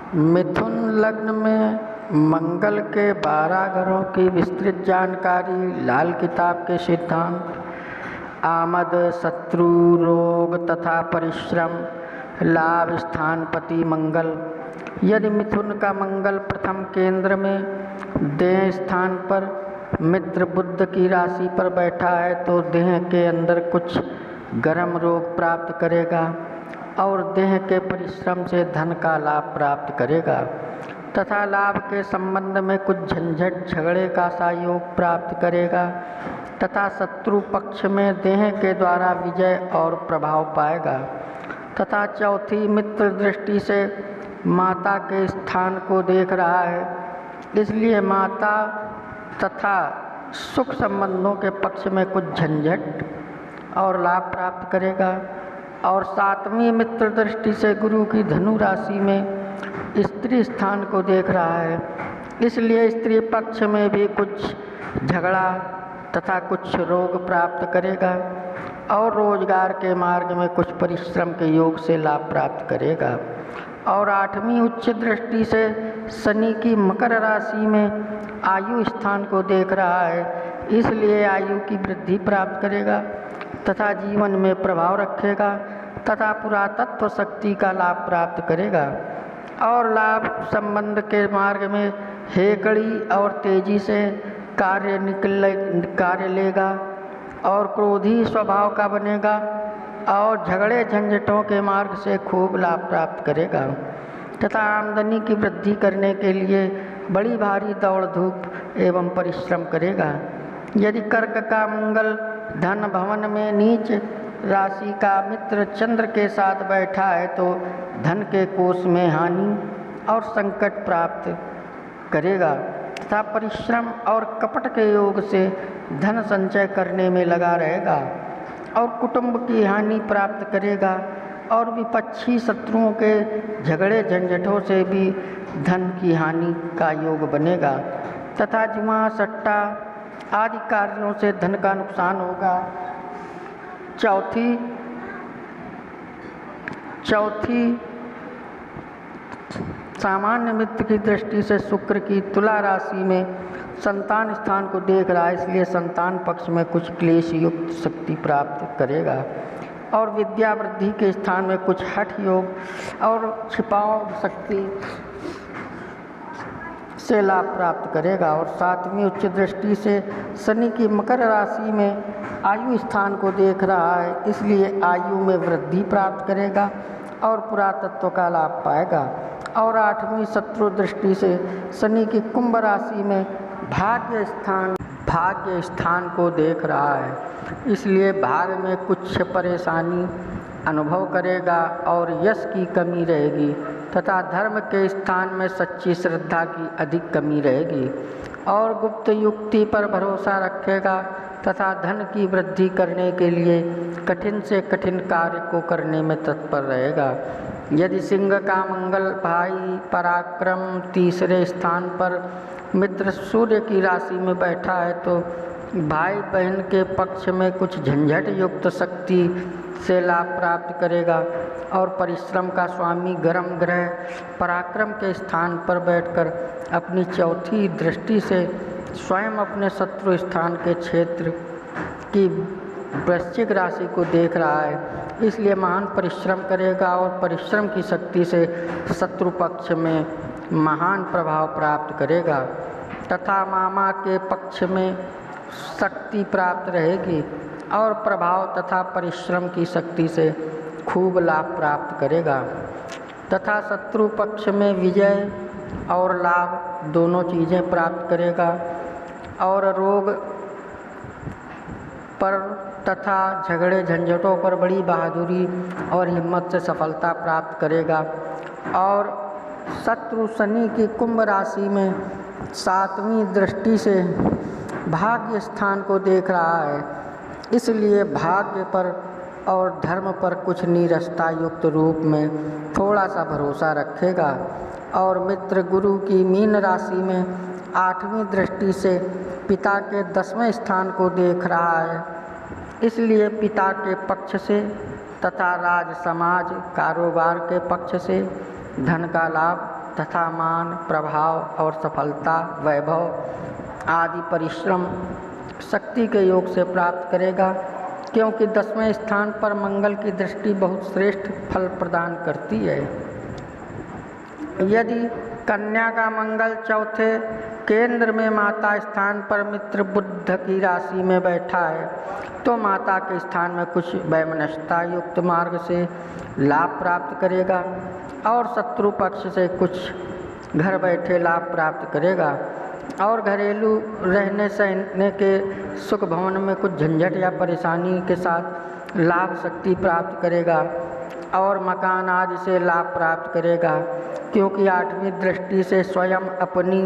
मिथुन लग्न में मंगल के 12 ग्रहों की विस्तृत जानकारी। लाल किताब के सिद्धांत। आमद, शत्रु, रोग तथा परिश्रम। लाभ स्थानपति मंगल। यदि मिथुन का मंगल प्रथम केंद्र में देह स्थान पर मित्र बुध की राशि पर बैठा है तो देह के अंदर कुछ गर्म रोग प्राप्त करेगा और देह के परिश्रम से धन का लाभ प्राप्त करेगा तथा लाभ के संबंध में कुछ झंझट झगड़े का सहयोग प्राप्त करेगा तथा शत्रु पक्ष में देह के द्वारा विजय और प्रभाव पाएगा तथा चौथी मित्र दृष्टि से माता के स्थान को देख रहा है, इसलिए माता तथा सुख संबंधों के पक्ष में कुछ झंझट और लाभ प्राप्त करेगा। और सातवीं मित्र दृष्टि से गुरु की धनु राशि में स्त्री स्थान को देख रहा है, इसलिए स्त्री पक्ष में भी कुछ झगड़ा तथा कुछ रोग प्राप्त करेगा और रोजगार के मार्ग में कुछ परिश्रम के योग से लाभ प्राप्त करेगा। और आठवीं उच्च दृष्टि से शनि की मकर राशि में आयु स्थान को देख रहा है, इसलिए आयु की वृद्धि प्राप्त करेगा तथा जीवन में प्रभाव रखेगा तथा पुरातत्व शक्ति का लाभ प्राप्त करेगा। और लाभ संबंध के मार्ग में हेकड़ी और तेजी से कार्य लेगा और क्रोधी स्वभाव का बनेगा और झगड़े झंझटों के मार्ग से खूब लाभ प्राप्त करेगा तथा आमदनी की वृद्धि करने के लिए बड़ी भारी दौड़ धूप एवं परिश्रम करेगा। यदि कर्क का मंगल धन भवन में नीच राशि का मित्र चंद्र के साथ बैठा है तो धन के कोष में हानि और संकट प्राप्त करेगा तथा परिश्रम और कपट के योग से धन संचय करने में लगा रहेगा और कुटुंब की हानि प्राप्त करेगा और विपक्षी शत्रुओं के झगड़े झंझटों से भी धन की हानि का योग बनेगा तथा जुआ सट्टा आदि कार्यों से धन का नुकसान होगा। चौथी सामान्य मित्र की दृष्टि से शुक्र की तुला राशि में संतान स्थान को देख रहा है, इसलिए संतान पक्ष में कुछ क्लेश युक्त शक्ति प्राप्त करेगा और विद्या वृद्धि के स्थान में कुछ हठ योग और छिपाव शक्ति से लाभ प्राप्त करेगा। और सातवीं उच्च दृष्टि से शनि की मकर राशि में आयु स्थान को देख रहा है, इसलिए आयु में वृद्धि प्राप्त करेगा और पुरातत्व का लाभ पाएगा। और आठवीं शत्रु दृष्टि से शनि की कुंभ राशि में भाग्य स्थान को देख रहा है, इसलिए भाग्य में कुछ परेशानी अनुभव करेगा और यश की कमी रहेगी तथा धर्म के स्थान में सच्ची श्रद्धा की अधिक कमी रहेगी और गुप्त युक्ति पर भरोसा रखेगा तथा धन की वृद्धि करने के लिए कठिन से कठिन कार्य को करने में तत्पर रहेगा। यदि सिंह का मंगल भाई पराक्रम तीसरे स्थान पर मित्र सूर्य की राशि में बैठा है तो भाई बहन के पक्ष में कुछ झंझट युक्त शक्ति से लाभ प्राप्त करेगा और परिश्रम का स्वामी गर्म ग्रह पराक्रम के स्थान पर बैठकर अपनी चौथी दृष्टि से स्वयं अपने शत्रु स्थान के क्षेत्र की वृश्चिक राशि को देख रहा है, इसलिए महान परिश्रम करेगा और परिश्रम की शक्ति से शत्रु पक्ष में महान प्रभाव प्राप्त करेगा तथा मामा के पक्ष में शक्ति प्राप्त रहेगी और प्रभाव तथा परिश्रम की शक्ति से खूब लाभ प्राप्त करेगा तथा शत्रु पक्ष में विजय और लाभ दोनों चीज़ें प्राप्त करेगा और रोग पर तथा झगड़े झंझटों पर बड़ी बहादुरी और हिम्मत से सफलता प्राप्त करेगा। और शत्रु शनि की कुंभ राशि में सातवीं दृष्टि से भाग्य स्थान को देख रहा है, इसलिए भाग्य पर और धर्म पर कुछ नीरसता युक्त रूप में थोड़ा सा भरोसा रखेगा। और मित्र गुरु की मीन राशि में आठवीं दृष्टि से पिता के 10वें स्थान को देख रहा है, इसलिए पिता के पक्ष से तथा राज समाज कारोबार के पक्ष से धन का लाभ तथा मान, प्रभाव और सफलता, वैभव आदि परिश्रम शक्ति के योग से प्राप्त करेगा, क्योंकि 10वें स्थान पर मंगल की दृष्टि बहुत श्रेष्ठ फल प्रदान करती है। यदि कन्या का मंगल चौथे केंद्र में माता स्थान पर मित्र बुध की राशि में बैठा है तो माता के स्थान में कुछ वैमनस्यता युक्त मार्ग से लाभ प्राप्त करेगा और शत्रु पक्ष से कुछ घर बैठे लाभ प्राप्त करेगा और घरेलू रहने सहने के सुख भवन में कुछ झंझट या परेशानी के साथ लाभ शक्ति प्राप्त करेगा और मकान आदि से लाभ प्राप्त करेगा, क्योंकि 8वीं दृष्टि से स्वयं अपनी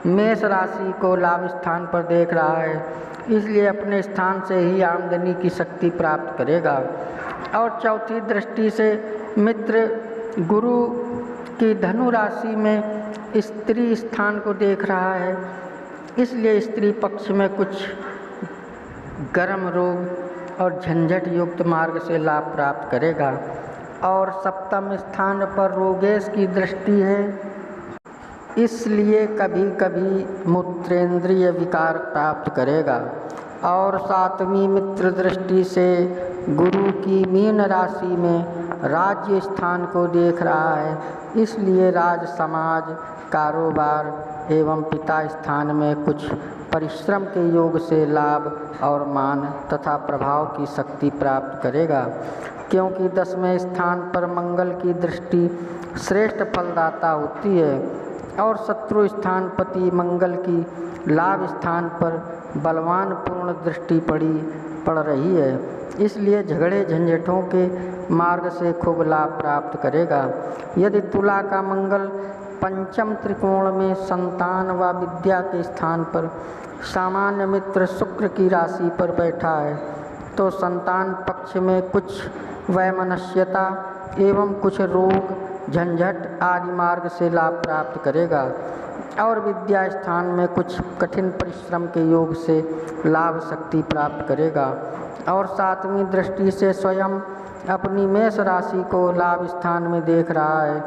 मेष राशि को लाभ स्थान पर देख रहा है, इसलिए अपने स्थान से ही आमदनी की शक्ति प्राप्त करेगा। और चौथी दृष्टि से मित्र गुरु की धनु राशि में स्त्री स्थान को देख रहा है, इसलिए स्त्री पक्ष में कुछ गर्म रोग और झंझट युक्त मार्ग से लाभ प्राप्त करेगा। और सप्तम स्थान पर रोगेश की दृष्टि है, इसलिए कभी कभी मूत्रेंद्रिय विकार प्राप्त करेगा। और 7वीं मित्र दृष्टि से गुरु की मीन राशि में राज्य स्थान को देख रहा है, इसलिए राज समाज, कारोबार एवं पिता स्थान में कुछ परिश्रम के योग से लाभ और मान तथा प्रभाव की शक्ति प्राप्त करेगा, क्योंकि 10वें स्थान पर मंगल की दृष्टि श्रेष्ठ फलदाता होती है और शत्रु स्थानपति मंगल की लाभ स्थान पर बलवान पूर्ण दृष्टि पड़ रही है, इसलिए झगड़े झंझटों के मार्ग से खूब लाभ प्राप्त करेगा। यदि तुला का मंगल पंचम त्रिकोण में संतान व विद्या के स्थान पर सामान्य मित्र शुक्र की राशि पर बैठा है तो संतान पक्ष में कुछ वैमनस्यता एवं कुछ रोग झंझट आदि मार्ग से लाभ प्राप्त करेगा और विद्या स्थान में कुछ कठिन परिश्रम के योग से लाभ शक्ति प्राप्त करेगा। और 7वीं दृष्टि से स्वयं अपनी मेष राशि को लाभ स्थान में देख रहा है,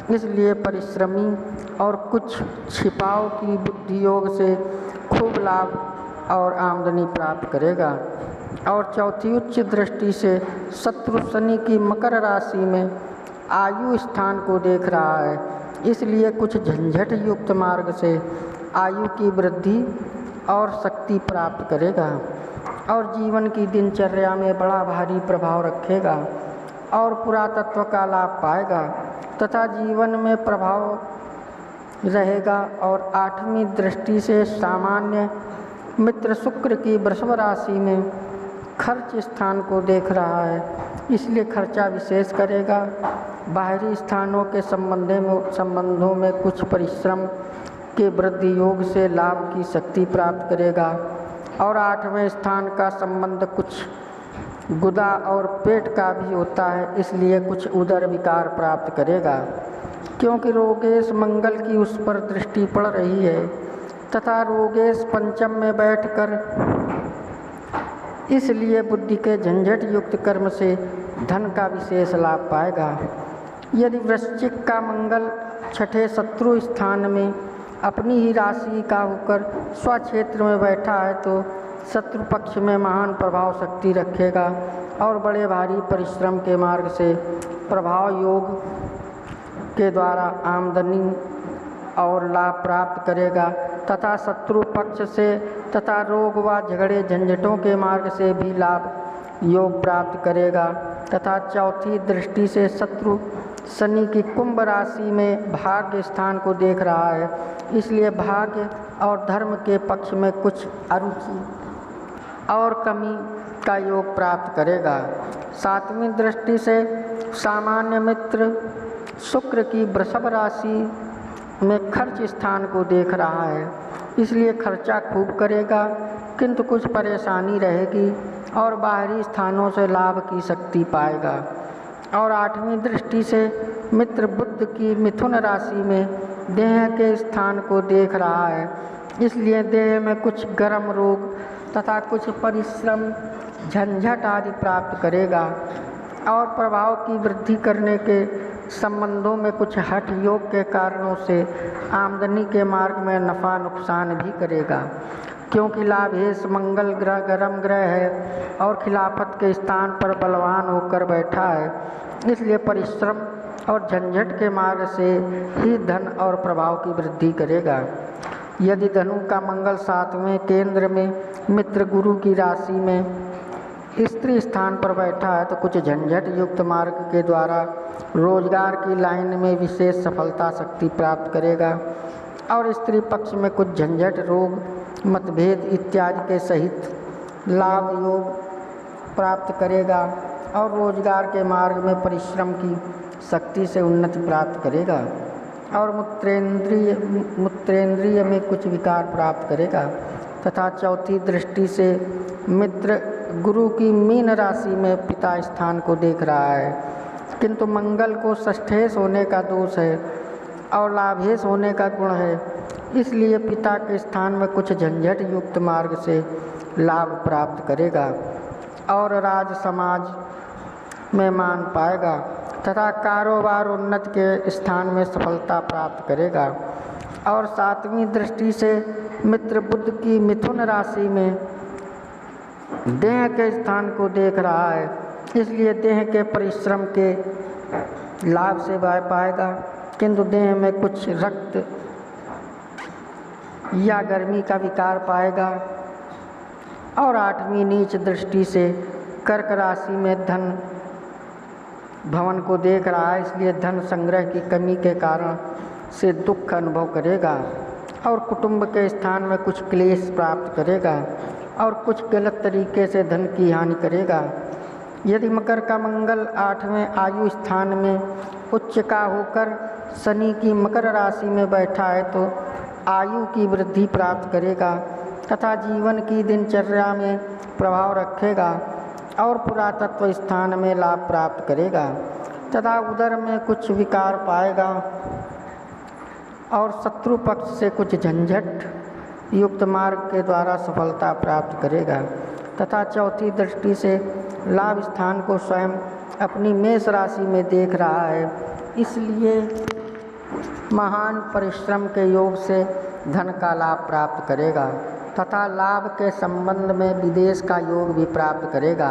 इसलिए परिश्रमी और कुछ छिपाव की बुद्धि योग से खूब लाभ और आमदनी प्राप्त करेगा। और चौथी उच्च दृष्टि से शत्रु शनि की मकर राशि में आयु स्थान को देख रहा है, इसलिए कुछ झंझट युक्त मार्ग से आयु की वृद्धि और शक्ति प्राप्त करेगा और जीवन की दिनचर्या में बड़ा भारी प्रभाव रखेगा और पुरातत्व का लाभ पाएगा तथा जीवन में प्रभाव रहेगा। और 8वीं दृष्टि से सामान्य मित्र शुक्र की वृषभ राशि में खर्च स्थान को देख रहा है, इसलिए खर्चा विशेष करेगा। बाहरी स्थानों के संबंधों में कुछ परिश्रम के वृद्धि योग से लाभ की शक्ति प्राप्त करेगा। और 8वें स्थान का संबंध कुछ गुदा और पेट का भी होता है, इसलिए कुछ उदर विकार प्राप्त करेगा, क्योंकि रोगेश मंगल की उस पर दृष्टि पड़ रही है तथा रोगेश पंचम में बैठकर, इसलिए बुद्धि के झंझट युक्त कर्म से धन का विशेष लाभ पाएगा। यदि वृश्चिक का मंगल छठे शत्रु स्थान में अपनी ही राशि का होकर स्वक्षेत्र में बैठा है तो शत्रु पक्ष में महान प्रभाव शक्ति रखेगा और बड़े भारी परिश्रम के मार्ग से प्रभाव योग के द्वारा आमदनी और लाभ प्राप्त करेगा तथा शत्रु पक्ष से तथा रोग व झगड़े झंझटों के मार्ग से भी लाभ योग प्राप्त करेगा। तथा चौथी दृष्टि से शत्रु शनि की कुंभ राशि में भाग्य स्थान को देख रहा है, इसलिए भाग्य और धर्म के पक्ष में कुछ अरुचि और कमी का योग प्राप्त करेगा। 7वीं दृष्टि से सामान्य मित्र शुक्र की वृषभ राशि में खर्च स्थान को देख रहा है, इसलिए खर्चा खूब करेगा किंतु कुछ परेशानी रहेगी और बाहरी स्थानों से लाभ की शक्ति पाएगा। और 8वीं दृष्टि से मित्र बुध की मिथुन राशि में देह के स्थान को देख रहा है, इसलिए देह में कुछ गर्म रोग तथा कुछ परिश्रम झंझट आदि प्राप्त करेगा और प्रभाव की वृद्धि करने के संबंधों में कुछ हठ योग के कारणों से आमदनी के मार्ग में नफ़ा नुकसान भी करेगा, क्योंकि लाभेश मंगल ग्रह गर्म ग्रह है और खिलाफत के स्थान पर बलवान होकर बैठा है। इसलिए परिश्रम और झंझट के मार्ग से ही धन और प्रभाव की वृद्धि करेगा। यदि धनु का मंगल 7वें केंद्र में मित्र गुरु की राशि में स्त्री स्थान पर बैठा है तो कुछ झंझट युक्त मार्ग के द्वारा रोजगार की लाइन में विशेष सफलता शक्ति प्राप्त करेगा और स्त्री पक्ष में कुछ झंझट रोग मतभेद इत्यादि के सहित लाभ योग प्राप्त करेगा और रोजगार के मार्ग में परिश्रम की शक्ति से उन्नति प्राप्त करेगा और मूत्रेंद्रिय में कुछ विकार प्राप्त करेगा। तथा चौथी दृष्टि से मित्र गुरु की मीन राशि में पिता स्थान को देख रहा है, किंतु मंगल को षष्ठेश होने का दोष है और लाभेश होने का गुण है, इसलिए पिता के स्थान में कुछ झंझट युक्त मार्ग से लाभ प्राप्त करेगा और राज समाज में मान पाएगा तथा कारोबार उन्नत के स्थान में सफलता प्राप्त करेगा। और 7वीं दृष्टि से मित्र बुध की मिथुन राशि में देह के स्थान को देख रहा है, इसलिए देह के परिश्रम के लाभ से बह पाएगा, किंतु देह में कुछ रक्त या गर्मी का विकार पाएगा। और 8वीं नीच दृष्टि से कर्क राशि में धन भवन को देख रहा है, इसलिए धन संग्रह की कमी के कारण से दुख अनुभव करेगा और कुटुंब के स्थान में कुछ क्लेश प्राप्त करेगा और कुछ गलत तरीके से धन की हानि करेगा। यदि मकर का मंगल 8वें आयु स्थान में उच्च का होकर शनि की मकर राशि में बैठा है तो आयु की वृद्धि प्राप्त करेगा तथा जीवन की दिनचर्या में प्रभाव रखेगा और पुरातत्व स्थान में लाभ प्राप्त करेगा तथा उदर में कुछ विकार पाएगा और शत्रु पक्ष से कुछ झंझट युक्त मार्ग के द्वारा सफलता प्राप्त करेगा। तथा चौथी दृष्टि से लाभ स्थान को स्वयं अपनी मेष राशि में देख रहा है, इसलिए महान परिश्रम के योग से धन का लाभ प्राप्त करेगा तथा लाभ के संबंध में विदेश का योग भी प्राप्त करेगा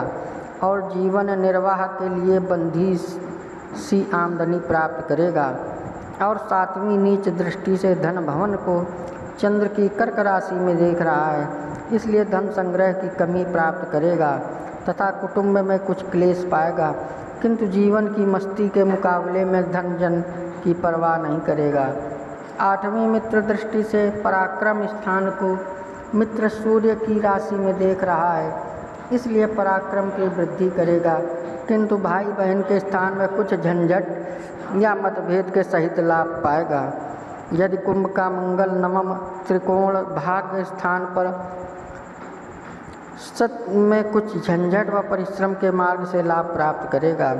और जीवन निर्वाह के लिए बंधी सी आमदनी प्राप्त करेगा। और 7वीं नीच दृष्टि से धन भवन को चंद्र की कर्क राशि में देख रहा है, इसलिए धन संग्रह की कमी प्राप्त करेगा तथा कुटुंब में कुछ क्लेश पाएगा, किंतु जीवन की मस्ती के मुकाबले में धन जन की परवाह नहीं करेगा। 8वीं मित्र दृष्टि से पराक्रम स्थान को मित्र सूर्य की राशि में देख रहा है, इसलिए पराक्रम की वृद्धि करेगा, किंतु भाई बहन के स्थान में कुछ झंझट या मतभेद के सहित लाभ पाएगा। यदि कुंभ का मंगल नवम त्रिकोण भाग्य स्थान पर सत में कुछ झंझट व परिश्रम के मार्ग से लाभ प्राप्त करेगा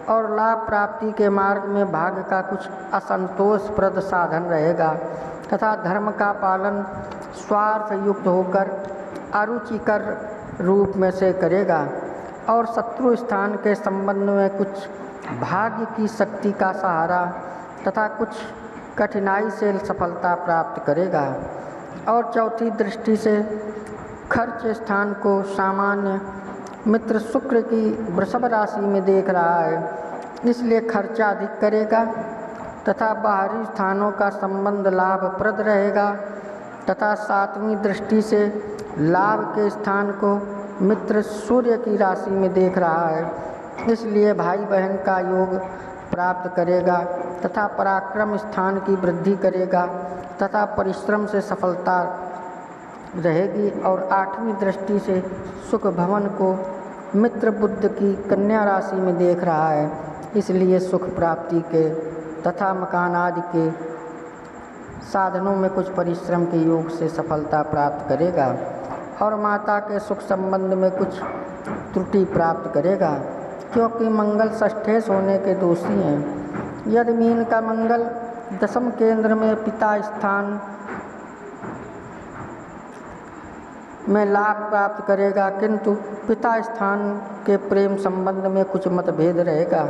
और लाभ प्राप्ति के मार्ग में भाग्य का कुछ असंतोषप्रद साधन रहेगा तथा धर्म का पालन स्वार्थ युक्त होकर अरुचिकर रूप में से करेगा और शत्रु स्थान के संबंध में कुछ भाग्य की शक्ति का सहारा तथा कुछ कठिनाई से सफलता प्राप्त करेगा। और चौथी दृष्टि से खर्च स्थान को सामान्य मित्र शुक्र की वृषभ राशि में देख रहा है, इसलिए खर्चा अधिक करेगा तथा बाहरी स्थानों का संबंध लाभप्रद रहेगा। तथा 7वीं दृष्टि से लाभ के स्थान को मित्र सूर्य की राशि में देख रहा है, इसलिए भाई बहन का योग प्राप्त करेगा तथा पराक्रम स्थान की वृद्धि करेगा तथा परिश्रम से सफलता रहेगी। और 8वीं दृष्टि से सुख भवन को मित्र बुध की कन्या राशि में देख रहा है, इसलिए सुख प्राप्ति के तथा मकान आदि के साधनों में कुछ परिश्रम के योग से सफलता प्राप्त करेगा और माता के सुख संबंध में कुछ त्रुटि प्राप्त करेगा, क्योंकि मंगल षष्ठेश होने के दोषी हैं। यदि मीन का मंगल 10वें केंद्र में पिता स्थान में लाभ प्राप्त करेगा, किंतु पिता स्थान के प्रेम संबंध में कुछ मतभेद रहेगा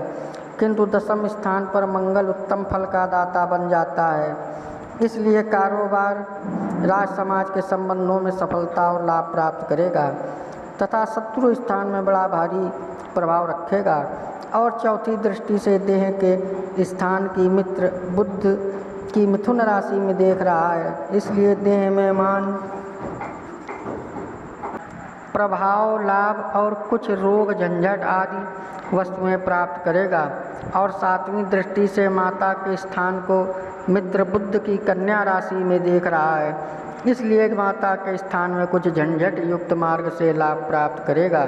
किंतु दशम स्थान पर मंगल उत्तम फल का दाता बन जाता है। इसलिए कारोबार, राज समाज के संबंधों में सफलता और लाभ प्राप्त करेगा तथा शत्रु स्थान में बड़ा भारी प्रभाव रखेगा। और चौथी दृष्टि से देह के स्थान की मित्र बुध की मिथुन राशि में देख रहा है, इसलिए देह में मान, प्रभाव, लाभ और कुछ रोग झंझट आदि वस्तुएं प्राप्त करेगा। और सातवीं दृष्टि से माता के स्थान को मित्र बुध की कन्या राशि में देख रहा है, इसलिए माता के स्थान में कुछ झंझट युक्त मार्ग से लाभ प्राप्त करेगा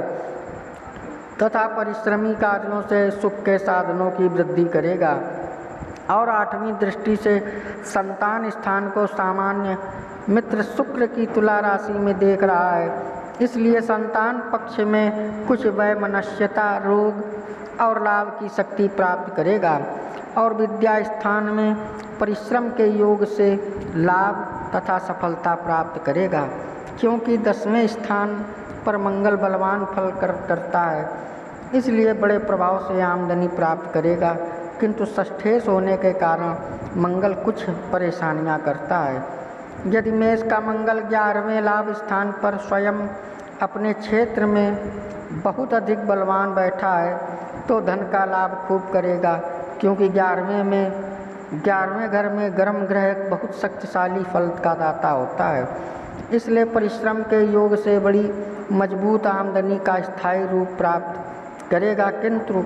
तथा परिश्रमी कार्यों से सुख के साधनों की वृद्धि करेगा। और आठवीं दृष्टि से संतान स्थान को सामान्य मित्र शुक्र की तुला राशि में देख रहा है, इसलिए संतान पक्ष में कुछ वैमनस्यता, रोग और लाभ की शक्ति प्राप्त करेगा। और विद्या स्थान में परिश्रम के योग से लाभ तथा सफलता प्राप्त करेगा, क्योंकि 10वें स्थान पर मंगल बलवान फल करता है, इसलिए बड़े प्रभाव से आमदनी प्राप्त करेगा। किंतु षष्ठेश होने के कारण मंगल कुछ परेशानियां करता है। यदि मेष का मंगल 11वें लाभ स्थान पर स्वयं अपने क्षेत्र में बहुत अधिक बलवान बैठा है तो धन का लाभ खूब करेगा, क्योंकि 11वें घर में गर्म ग्रह बहुत शक्तिशाली फल का दाता होता है। इसलिए परिश्रम के योग से बड़ी मजबूत आमदनी का स्थायी रूप प्राप्त करेगा, किंतु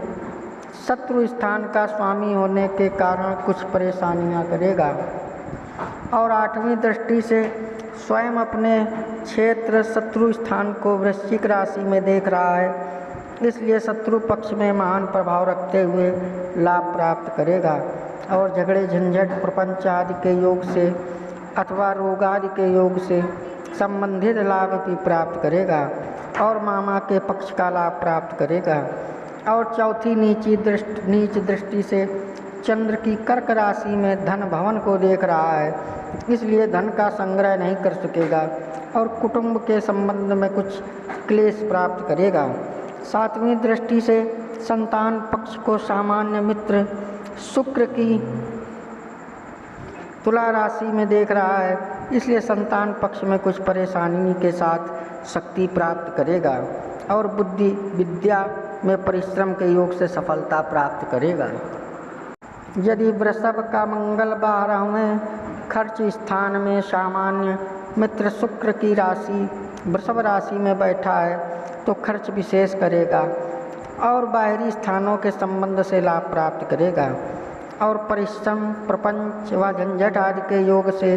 शत्रु स्थान का स्वामी होने के कारण कुछ परेशानियां करेगा। और आठवीं दृष्टि से स्वयं अपने क्षेत्र शत्रु स्थान को वृश्चिक राशि में देख रहा है, इसलिए शत्रु पक्ष में महान प्रभाव रखते हुए लाभ प्राप्त करेगा। और झगड़े झंझट प्रपंच आदि के योग से अथवा रोग आदि के योग से संबंधित लाभ भी प्राप्त करेगा और मामा के पक्ष का लाभ प्राप्त करेगा। और चौथी नीच दृष्टि से चंद्र की कर्क राशि में धन भवन को देख रहा है, इसलिए धन का संग्रह नहीं कर सकेगा और कुटुंब के संबंध में कुछ क्लेश प्राप्त करेगा। सातवीं दृष्टि से संतान पक्ष को सामान्य मित्र शुक्र की तुला राशि में देख रहा है, इसलिए संतान पक्ष में कुछ परेशानी के साथ शक्ति प्राप्त करेगा और बुद्धि विद्या में परिश्रम के योग से सफलता प्राप्त करेगा। यदि वृषभ का मंगल 12वें खर्च स्थान में सामान्य मित्र शुक्र की राशि वृषभ राशि में बैठा है तो खर्च विशेष करेगा और बाहरी स्थानों के संबंध से लाभ प्राप्त करेगा और परिश्रम प्रपंच व झंझट आदि के योग से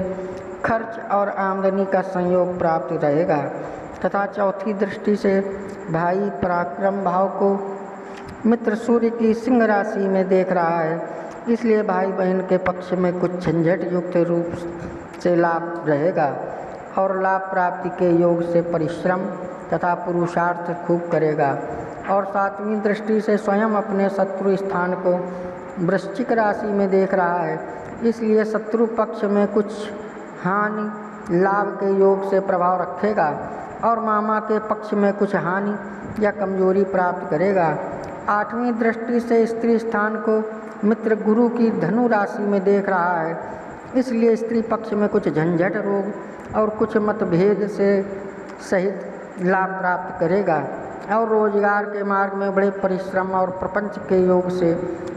खर्च और आमदनी का संयोग प्राप्त रहेगा। तथा चौथी दृष्टि से भाई पराक्रम भाव को मित्र सूर्य की सिंह राशि में देख रहा है, इसलिए भाई बहन के पक्ष में कुछ झंझट युक्त रूप से लाभ रहेगा और लाभ प्राप्ति के योग से परिश्रम तथा पुरुषार्थ खूब करेगा। और सातवीं दृष्टि से स्वयं अपने शत्रु स्थान को वृश्चिक राशि में देख रहा है, इसलिए शत्रु पक्ष में कुछ हानि लाभ के योग से प्रभाव रखेगा और मामा के पक्ष में कुछ हानि या कमजोरी प्राप्त करेगा। आठवीं दृष्टि से स्त्री स्थान को मित्र गुरु की धनु राशि में देख रहा है, इसलिए स्त्री पक्ष में कुछ झंझट रोग और कुछ मतभेद से सहित लाभ प्राप्त करेगा और रोजगार के मार्ग में बड़े परिश्रम और प्रपंच के योग से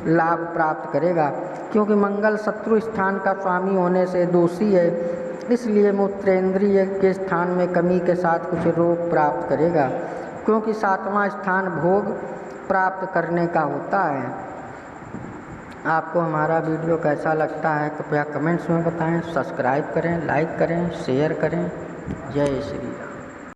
लाभ प्राप्त करेगा, क्योंकि मंगल शत्रु स्थान का स्वामी होने से दोषी है, इसलिए मूत्रेंद्रिय के स्थान में कमी के साथ कुछ रोग प्राप्त करेगा, क्योंकि सातवां स्थान भोग प्राप्त करने का होता है। आपको हमारा वीडियो कैसा लगता है कृपया कमेंट्स में बताएं, सब्सक्राइब करें, लाइक करें, शेयर करें। जय श्री